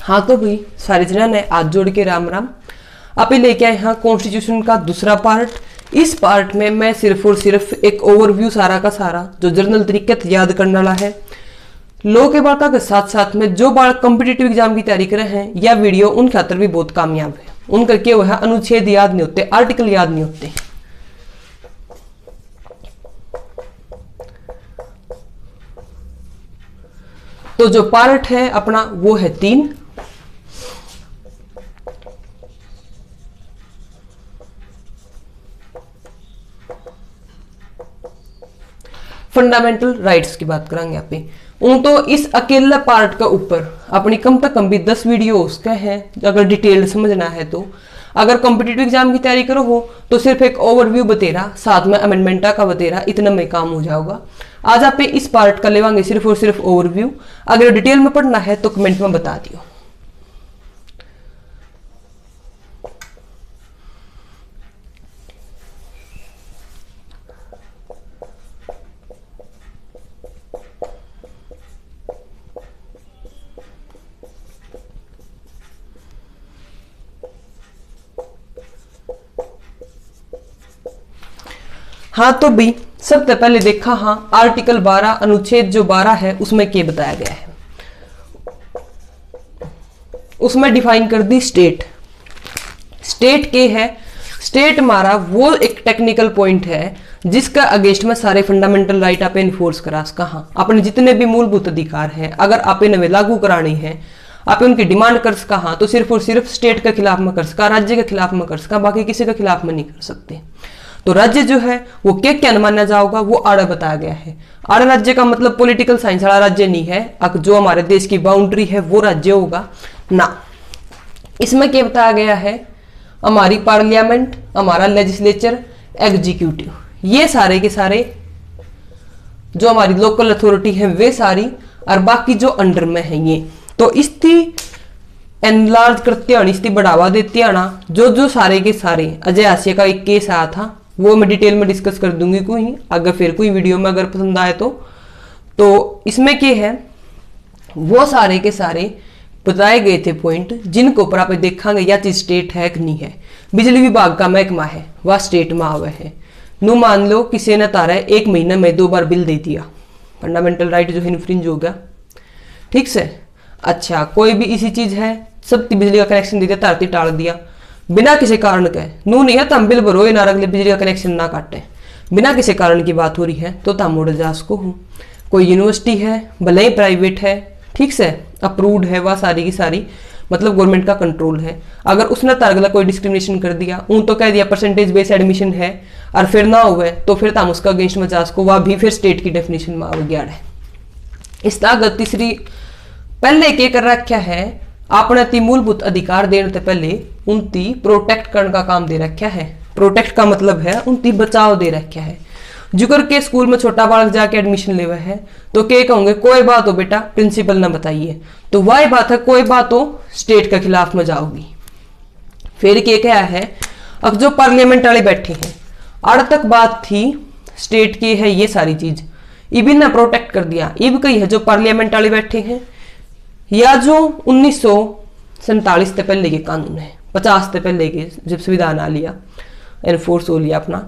हाँ तो भाई सारे जना ने हाथ जोड़ के राम राम। आप ही लेके आए हाँ कॉन्स्टिट्यूशन का दूसरा पार्ट। इस पार्ट में मैं सिर्फ और सिर्फ एक ओवरव्यू सारा का सारा जो जर्नल तरीके से याद करने वाला है। लो के बालका के साथ साथ में जो बालक कॉम्पिटिटिव एग्जाम की तैयारी कर रहे हैं या वीडियो उन खातर भी बहुत कामयाब है। उनका क्या हुआ है, अनुच्छेद याद नहीं होते, आर्टिकल याद नहीं होते। तो जो पार्ट है अपना वो है 3। फंडामेंटल राइट्स की बात करेंगे यहाँ पे। तो इस अकेले पार्ट का ऊपर अपनी कम से कम भी 10 वीडियो उसका है अगर डिटेल समझना है तो। अगर कॉम्पिटिटिव एग्जाम की तैयारी करो हो तो सिर्फ एक ओवरव्यू बतेरा साथ में अमेंडमेंटा का बतेरा इतना में काम हो जाएगा। आज आप इस पार्ट का लेवांगे सिर्फ और सिर्फ ओवरव्यू। अगर डिटेल में पढ़ना है तो कमेंट में बता दियो। हाँ तो भी सबसे पहले देखा हाँ आर्टिकल 12 अनुच्छेद जो 12 है उसमें क्या बताया गया है। उसमें डिफाइन कर दी स्टेट। स्टेट के है, स्टेट हमारा वो एक टेक्निकल पॉइंट है जिसका अगेंस्ट में सारे फंडामेंटल राइट आप इन्फोर्स करा सका। हाँ अपने जितने भी मूलभूत अधिकार हैं अगर आप इन्हें लागू करानी है आप उनकी डिमांड कर सका हाँ तो सिर्फ और सिर्फ स्टेट के खिलाफ में कर सका, राज्य के खिलाफ में कर सका, बाकी किसी के खिलाफ में नहीं कर सकते। तो राज्य जो है वो क्या माना जाएगा वो आड़ा बताया गया है। आड़ा राज्य का मतलब पॉलिटिकल साइंस वाला राज्य नहीं है, अगर जो हमारे देश की बाउंड्री है वो राज्य होगा ना। इसमें क्या बताया गया है, हमारी पार्लियामेंट, हमारा लेजिस्लेचर, एग्जीक्यूटिव, ये सारे के सारे जो हमारी लोकल अथॉरिटी है वे सारी, और बाकी जो अंडर में है ये। तो इसकी एनलार्ज करते आना, इसकी बढ़ावा देते आना, जो सारे के सारे अजय आसिया का एक केस आया था वो मैं डिटेल में डिस्कस कर दूंगी कोई अगर फिर कोई वीडियो में अगर पसंद आए तो इसमें क्या है वो सारे के सारे बताए गए थे पॉइंट जिनको ऊपर आप देखेंगे या चीज स्टेट है कि नहीं है। बिजली विभाग का महकमा है वह स्टेट में आवे है। नु मान लो किसी ने तारा 1 महीने में 2 बार बिल दे दिया, फंडामेंटल राइट जो है इन्फ्रिंज हो गया, ठीक से। अच्छा कोई भी इसी चीज है सबकी बिजली का कनेक्शन दे दिया, तारती टाल दिया बिना किसी कारण के, नू नहीं है तम बिल भरो ना अगले बिजली का कनेक्शन ना काटे, बिना किसी कारण की बात हो रही है तो तम उड़ जा उसको हूँ। कोई यूनिवर्सिटी है भले ही प्राइवेट है, ठीक से, अप्रूव्ड है, वह सारी की सारी मतलब गवर्नमेंट का कंट्रोल है, अगर उसने तारगला कोई डिस्क्रिमिनेशन कर दिया उन तो कह दिया परसेंटेज बेस्ड एडमिशन है और फिर ना हुए तो फिर तम उसका अगेंस्ट में जा उसको, वह भी फिर स्टेट की डेफिनेशन में आ गया है। इस तरह तीसरी पहले क्या कर रखा है, आपने ती मूलभूत अधिकार देने से पहले उनती प्रोटेक्ट करने का काम दे रखा है। प्रोटेक्ट का मतलब है उनती बचाव दे रखा है। जुगर के स्कूल में छोटा बालक जाके एडमिशन लेवा है तो क्या कहोगे, कोई बात हो बेटा प्रिंसिपल ना बताइए, तो वही बात है कोई बात हो स्टेट के खिलाफ में जाओगी। फिर क्या है, अब जो पार्लियामेंट वाले बैठे हैं अड़ तक बात थी स्टेट की है ये सारी चीज, इब ना प्रोटेक्ट कर दिया। इब कही है जो पार्लियामेंट वाले बैठे हैं या जो 1947 से पहले के कानून है, 50 से पहले के जब संविधान आ लिया एनफोर्स हो लिया अपना,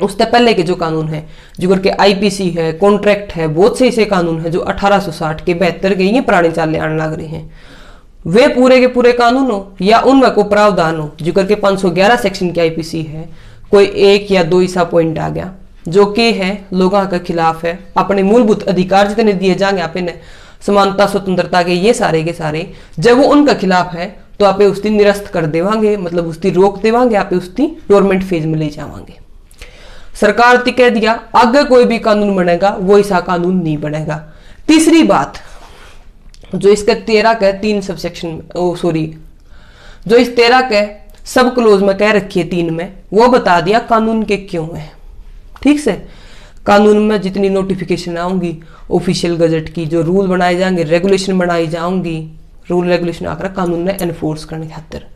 उससे पहले के जो कानून है जो करके आईपीसी है, कॉन्ट्रैक्ट है, बहुत से ऐसे कानून है जो 1860 के 72 के ये पुराने चाले आने लग रहे हैं, वे पूरे के पूरे कानून हो या उनमें को प्रावधान हो जो करके 511 सेक्शन की आईपीसी है, कोई 1 या 2 ऐसा पॉइंट आ गया जो के है लोगों के खिलाफ है। अपने मूलभूत अधिकार जितने दिए जाएंगे आप इन्हें समानता स्वतंत्रता के ये सारे के सारे जब वो उनका खिलाफ है तो आप उसकी निरस्त कर देवांगे, मतलब उसकी रोक देवांगे, आप उसकी डोरमेंट फेज में ले जावांगे। सरकार ने कह दिया आगे कोई भी कानून बनेगा वो ऐसा कानून नहीं बनेगा। तीसरी बात जो इसके 13 के 3 सबसेक्शन जो इस 13 के सब क्लोज में कह रखी है 3 में, वो बता दिया कानून के क्यों है, ठीक से। कानून में जितनी नोटिफिकेशन आऊंगी ऑफिशियल गजट की, जो रूल बनाए जाएंगे, रेगुलेशन बनाई जाऊंगी, रूल रेगुलेशन आकर कानून ने एनफोर्स करने खातिर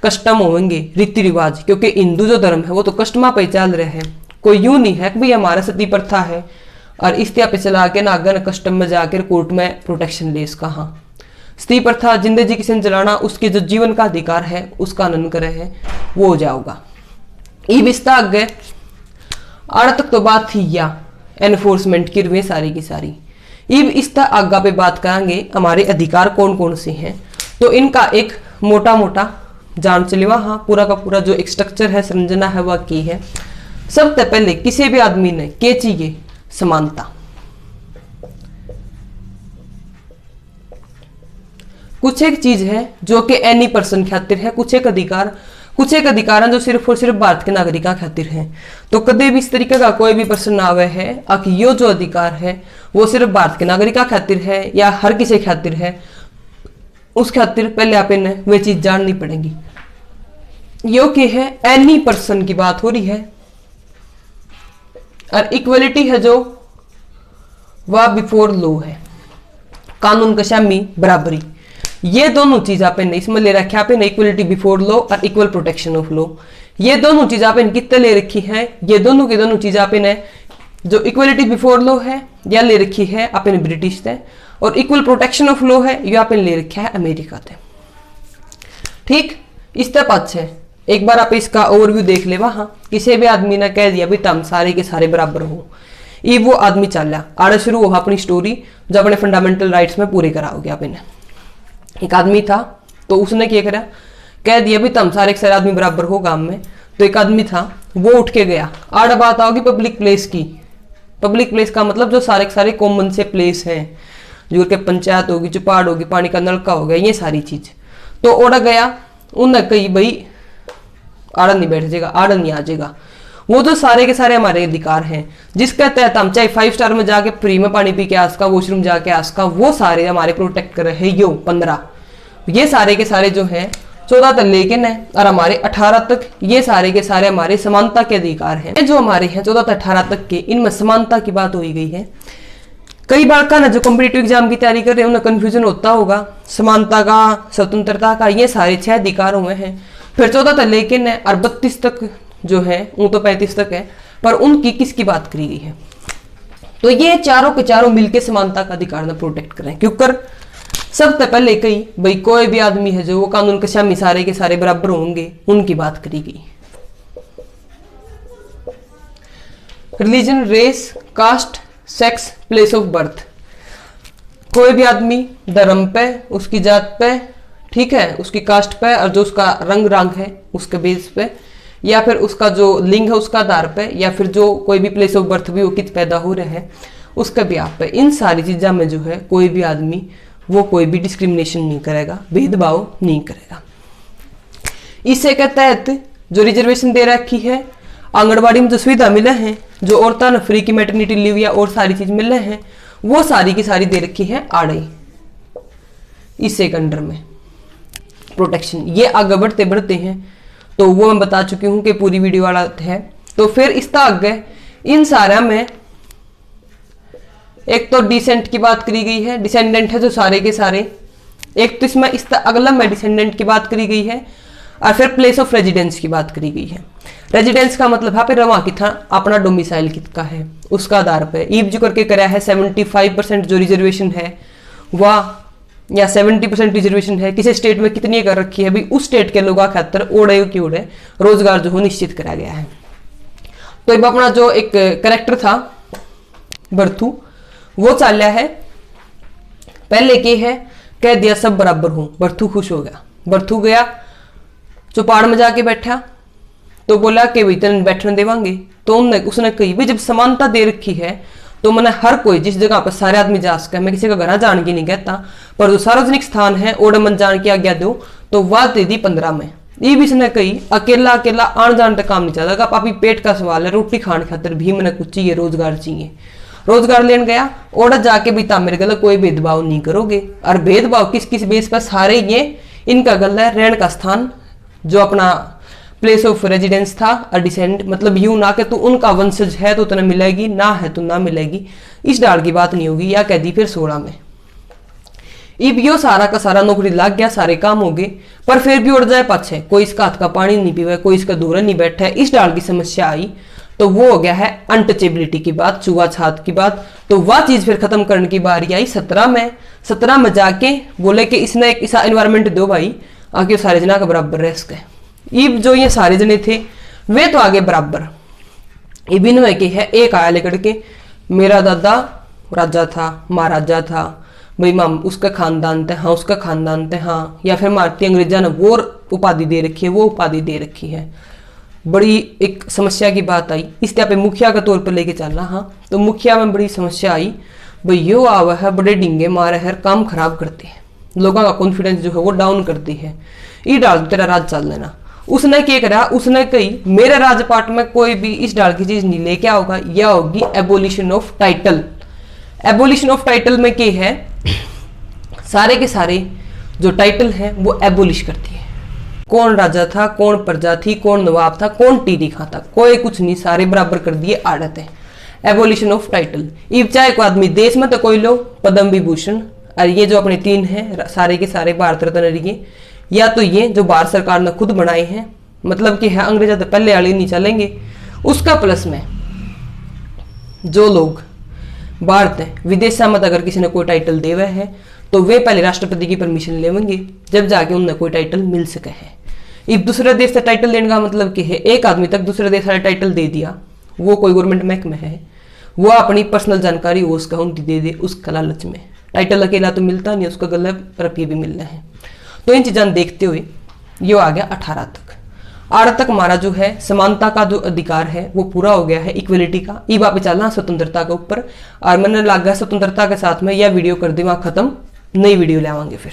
कस्टम होंगे, रीति रिवाज, क्योंकि हिंदू जो धर्म है वो तो कस्टमा पे चल रहे हैं। कोई यूं नहीं है कि भाई हमारा सती प्रथा है और इस पे चला के नागन कस्टम में जाकर कोर्ट में प्रोटेक्शन ले इसका। हाँ स्त्री प्रथा जिंदगी किसी ने जलाना, उसके जो जीवन का अधिकार है उसका हनन करे है, वो हो जाओगा। ई विस्ता आगे आड़ तक तो बात थी या एनफोर्समेंट की वे सारी की सारी। इब इस तरह आगा पे बात करेंगे हमारे अधिकार कौन कौन से हैं, तो इनका एक मोटा मोटा जान चलेवा। हाँ, पूरा का पूरा जो एक स्ट्रक्चर है, संरचना है, वह की है। सबसे पहले किसी भी आदमी ने क्या चाहिए, समानता। कुछ एक चीज है जो कि एनी पर्सन खातिर है, कुछ एक अधिकार है जो सिर्फ और सिर्फ भारत के नागरिकों खातिर है। तो कदे भी इस तरीके का कोई भी प्रश्न आवे है कि यो जो अधिकार है वो सिर्फ भारत के नागरिकों खातिर है या हर किसी खातिर है, उस खातिर पहले आप इन्हें वे चीज जाननी पड़ेगी। यो कि है एनी पर्सन की बात हो रही है, और इक्वलिटी है जो वह बिफोर लॉ है, कानून के सामने बराबरी। ये दोनों चीज आपने इसमें ले रखी है, आपने इक्वलिटी बिफोर लॉ और इक्वल प्रोटेक्शन ऑफ लॉ। ये दोनों चीज आपने कितने ले रखी है, ये दोनों की दोनों चीज आपने जो इक्वलिटी बिफोर लॉ है या ले रखी है आपने ब्रिटिश से, और इक्वल प्रोटेक्शन ऑफ लॉ है ये आपने ले रखा है अमेरिका से। ठीक, इस तरह पाँच है। एक बार आप इसका ओवरव्यू देख ले। वहां किसी भी आदमी ने कह दिया भी तुम सारे के सारे बराबर हो, ये वो आदमी चल आड़े शुरू हो अपनी स्टोरी जो अपने फंडामेंटल राइट्स में पूरे कराओगे आप इन्हें। एक आदमी था तो उसने क्या करा, कह दिया भी तुम सारे के सारे आदमी बराबर हो गांव में। तो एक आदमी था वो उठ के गया, आड़ बात आओगी पब्लिक प्लेस की। पब्लिक प्लेस का मतलब जो सारे के सारे कॉमन से प्लेस हैं, जो के पंचायत होगी, चुपाड़ होगी, पानी का नलका हो गया, ये सारी चीज। तो ओड़ा गया, उन्हें कही भाई आड़ नहीं बैठ जाएगा, आड़ नहीं आ जाएगा। वो तो सारे के सारे हमारे अधिकार हैं जिसके तहत हम चाहे 5 स्टार में जाके फ्री में पानी पी के आसका, वॉशरूम जाके आसका, वो सारे हमारे प्रोटेक्ट कर रहे हैं। यो 15 ये सारे के सारे जो हैं 14 तक लेकिन है, और हमारे 18 तक ये सारे के सारे हमारे समानता के अधिकार हैं। जो हमारे हैं 14 से 18 तक के, इनमें समानता की बात हो गई है। कई बार का ना जो कॉम्पिटिटिव एग्जाम की तैयारी कर रहे हैं उन्हें कंफ्यूजन होता होगा, समानता का, स्वतंत्रता का, ये सारे 6 अधिकार हुए हैं। फिर 14 तक लेकिन है, और 32 तक जो है वो तो 35 तक है, पर उनकी किसकी बात करी गई है। तो ये चारों के चारों मिलकर समानता का अधिकार ना प्रोटेक्ट करें, क्योंकि सबसे पहले कही भाई कोई भी आदमी है जो वो कानून के सामने सारे के सारे बराबर होंगे, उनकी बात करी गई। Religion, race, caste, sex, place of birth, कोई भी आदमी धर्म पे, उसकी जात पे, ठीक है, उसकी कास्ट पे, और जो उसका रंग है उसके बेस पे, या फिर उसका जो लिंग है उसका आधार पे, या फिर जो कोई भी प्लेस ऑफ बर्थ भी वो कित पैदा हो रहा है उसके भी आप पे, इन सारी चीज़ों में जो है कोई भी आदमी वो कोई भी डिस्क्रिमिनेशन नहीं करेगा, भेदभाव नहीं करेगा। इससे के तहत जो रिजर्वेशन दे रखी है, आंगनबाड़ी में जो सुविधा मिले हैं, जो औरतों ने फ्री की मैटरनिटी लीव या और सारी चीज मिले हैं, वो सारी की सारी दे रखी है आड़े इससे के अंडर में प्रोटेक्शन। ये आगे बढ़ते बढ़ते हैं तो वो मैं बता चुकी हूं कि पूरी वीडियो वाला है। तो फिर इस तरह आगे इन सारा में एक तो डिसेंट की बात करी गई है, डिसेंडेंट है जो सारे के सारे, एक तो इसमें इस अगला में डिसेंडेंट की बात करी गई है, और फिर प्लेस ऑफ रेजिडेंस की बात करी गई है। रेजिडेंस का मतलब यहाँ पे रवा की था अपना डोमिसाइल कितना है उसका आधार पे ईब जो करके कराया है 75% जो रिजर्वेशन है वह, या 70% रिजर्वेशन है किसी स्टेट में कितनी कर रखी है, भाई उस स्टेट के लोगों खातर ओढ़े की ओढ़े रोजगार जो हो निश्चित करा गया है। तो अब अपना जो एक करेक्टर था बर्थू वो चाल्या है, पहले के है कह दिया सब बराबर हूं, बर्थू खुश हो गया। बर्थू गया चौपाड़ में जाके बैठा तो बोला कि भाई तेन बैठने देवांगे, तो उसने कही भाई जब समानता दे रखी है तो मैंने हर कोई जिस जगह पर सारे आदमी जा सके, मैं किसी का घर जान की नहीं कहता, पर जो सार्वजनिक स्थान है ओडे मन जान की आज्ञा दो, तो वह दे दी 15 में। ये भी इसने कही अकेला अकेला आन जान तक काम नहीं चाहता, पापी पेट का सवाल है, रोटी खाने खातर भी मैंने कुछ चाहिए, रोजगार चाहिए। रोजगार लेने गया ओडा जाके भी मेरे गला कोई भेदभाव नहीं करोगे, और भेदभाव किस किस बेस पर, सारे ये इनका गला है रहने का स्थान जो अपना प्लेस ऑफ रेजिडेंस था, और डिसेंड मतलब यूं ना कि तू उनका वंशज है तो तुम्हें मिलेगी, ना है तो ना मिलेगी, इस डाल की बात नहीं होगी। या कह दी फिर 16 में इब यो सारा का सारा नौकरी लग गया, सारे काम हो गए, पर फिर भी उड़ जाए पाछे, कोई इसका हाथ का पानी नहीं पीवे, कोई इसका दूर नहीं बैठा है, इस डाल की समस्या आई। तो वो हो गया है अनटचेबिलिटी की बात, छुआछूत की बात। तो वह चीज फिर खत्म करने की बारी आई 17 में। 17 में जाके बोले कि इसने एक ऐसा एनवायरमेंट दो भाई आगे सारे जना का बराबर रह सके। इब जो ये सारे जने थे वे तो आगे बराबर। इब इनमें के है एक आया लेकर के मेरा दादा राजा था, महाराजा था, भाई माम उसका खानदान थे, हाँ उसका खानदान थे, हाँ, या फिर भारतीय अंग्रेजा ने वो उपाधि दे रखी है, वो उपाधि दे रखी है। बड़ी एक समस्या की बात आई, इस पे मुखिया के तौर पर लेके चलना। हाँ, तो मुखिया में बड़ी समस्या आई, भाई यो आवा है बड़े डिंगे मारे है, काम खराब करते हैं, लोगों का कॉन्फिडेंस जो है वो डाउन करती है, ये डाल तेरा राज चल लेना। उसने क्या करा, उसने कही मेरे राजपाट में कोई भी इस डाल की चीज नहीं लेके आओगा, यह होगी abolition of title. Abolition of title में क्या है, सारे के सारे जो टाइटल है वो एबोलिश करती है। कौन राजा था, कौन प्रजा थी, कौन नवाब था, कौन टीडी खा था, कोई कुछ नहीं, सारे बराबर कर दिए आड़त है। Abolition of title. इब चाहे कोई आदमी देश में तो कोई लो पद्म विभूषण, और ये जो अपने 3 हैं सारे के सारे भारत रत्न रहिए, या तो ये जो भारत सरकार ने खुद बनाए हैं, मतलब कि है अंग्रेजा तो पहले वाले नहीं चलेंगे, उसका प्लस में जो लोग भारत है विदेशा में अगर किसी ने कोई टाइटल दे हुआ है तो वे पहले राष्ट्रपति की परमिशन लेंगे, जब जाके उन्हें कोई टाइटल मिल सके है। इब दूसरे देश से टाइटल देने का मतलब कि है एक आदमी तक दूसरे देश वाला टाइटल दे दिया, वो कोई गवर्नमेंट महकमे है, वो अपनी पर्सनल जानकारी वो उसका उनकी दे दे उसका लालच में। टाइटल अकेला तो मिलता नहीं, उसका गलत रुपये भी मिल रहे हैं। तो इन चीज़ों देखते हुए ये आ गया 18 तक। 8 तक हमारा जो है समानता का जो अधिकार है वो पूरा हो गया है, इक्वलिटी का। ई वापस चलना स्वतंत्रता के ऊपर, और मैंने लगा स्वतंत्रता के साथ में यह वीडियो कर दी वहाँ खत्म, नई वीडियो ले आवांगे फिर।